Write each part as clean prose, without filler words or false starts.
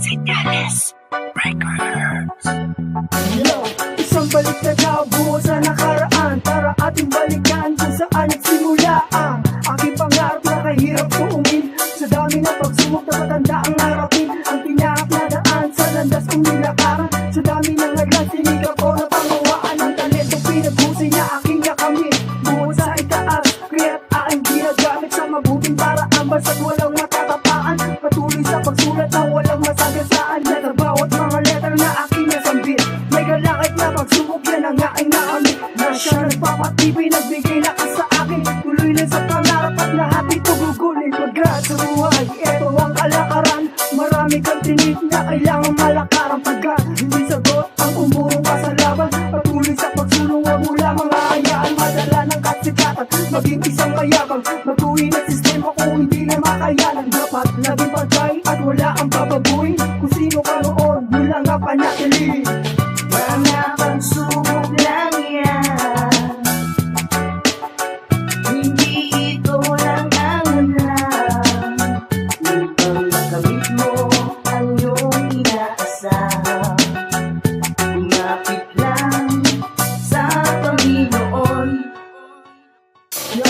Senyales Records. Yo, isang balik na daw buo sa nakaraan, para ating balikan kung saan nagsimula ang aking pangarap na kahirap tuungin. Sa dami ng pagsubok na matanda ang harapin, ang tinahak na daan sa landas kong nilakaran. Sa dami ng naglang sinikap ko na pangawaan, ang talento pinaghusay na aking yakamit. Buo sa itaas, kaya't aking ginagamit sa mabuting paraan, basta't walang matatapaan. Patuloy sa pagsulat na walang masagasaan, na bawat mga letter na aking nasambit. May galakit na pagsubok, yan ang aking nakamit. Na siya nagpapatibay, nagbigay lakas sa akin. Tuloy lang sa pangarap at lahat ito gugulin. Pagkat sa buhay, eto ang kalakaran. Marami kang tinig na kailangan malakaran. Pagkat hindi sagot ang umurong ka sa laban. Patuloy sa pagsulong, wag mo lamang hayaan madala ng kasikatan. Maging isang mayabang, baguhin ang sistema kung hindi na makayanan. Dapat laging pagkay at wala ang babaguhin. Kung sino ka noon, mula nga panatili. Mga pagsubok lang yan, hindi ito lang ang ulan. Upang makamit mo ang iyong inaasahan, lumapit lang sa Panginoon. Yo,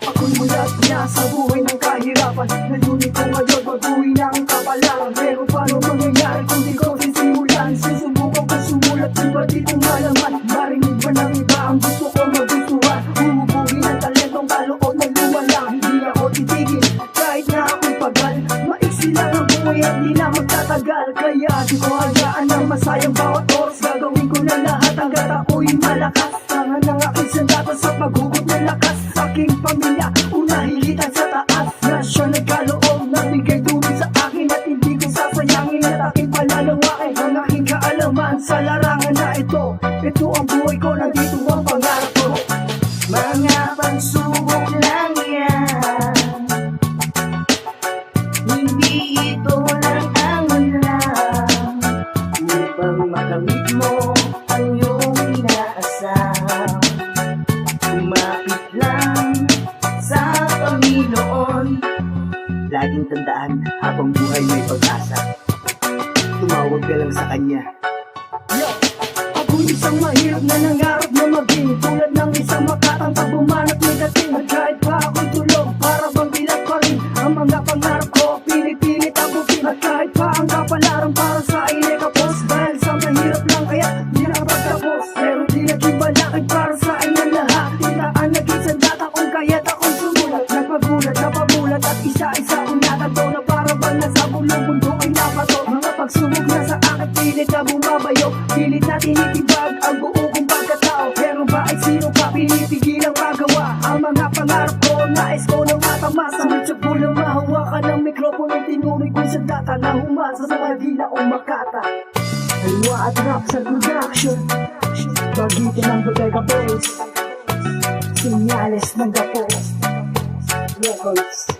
ako'y mulat na sa buhay ng kahirapan. Nayunin ko ngayon, baguhin ang kapalaran. Pero paano mangyayari kung di ko sisimulan? Susubukan ko sumulat, iba't itong malaman. Marinig ba ng iba ang gusto ko magustuhan? Humubugin ang talentong kaloob na lumalang. Hindi ako titigil, kahit na ako'y pagal. Maiksi lang ang buhay at di na magtatagal. Kaya di ko hayaan na masayang bawat oras. Gagawin ko na lahat hanggat ako'y malakas. Tangan ng aking sandata sa paghugot ng lakas. Aking pamilya, unahilitan sa taas. Na siya nagkaloob, nagbigay dumi sa akin. At hindi ko sasayangin at aking palalawakin ang aking kaalaman sa larangan na ito. Ito ang buhay ko, nandito ang pangarap ko. Mga pagsubok lang yan, hindi ito lang ang ulan. Upang makamit mo ang iyong inaasahan, lumapit lang sa Panginoon. Laging tandaan, habang buhay may pag-asa, tumawag ka lang sa Kanya. Yo, ako'y isang mahirap na nangarap na maging tulad ng isang makatang pagbumanat may dating. At kahit pa ako'y tulog, para bang bilat pa rin ang mga pangarap ko, pinipilit abutin. At kahit pa ang kapalaran para sa akin ay kapos, dahil sa mahirap lang kaya di na pagtapos. Pero di naging balakid para sa akin ang lahat. Tinaan naging sandata kung kaya't ako'y sumulat. Nagpagulat, napamulat at isa-isa kong natanto na para bang nasa bulong mundo ay napato. Mga pagsubok na sa akin, pilit na bumabayo, pilit na tinitibag ang buo kong pagkatao. Pero ba ay sino pa pinipigil ang magawa ang mga pangarap ko? Nais ko ng matamasa, ngunit sa pulang mahawakan ng mikropono, tinuloy kong sandata na humasa sa kadila o makata. Halwa at rap sa production, bagitin ang bagay kapos, Senyales ng Records.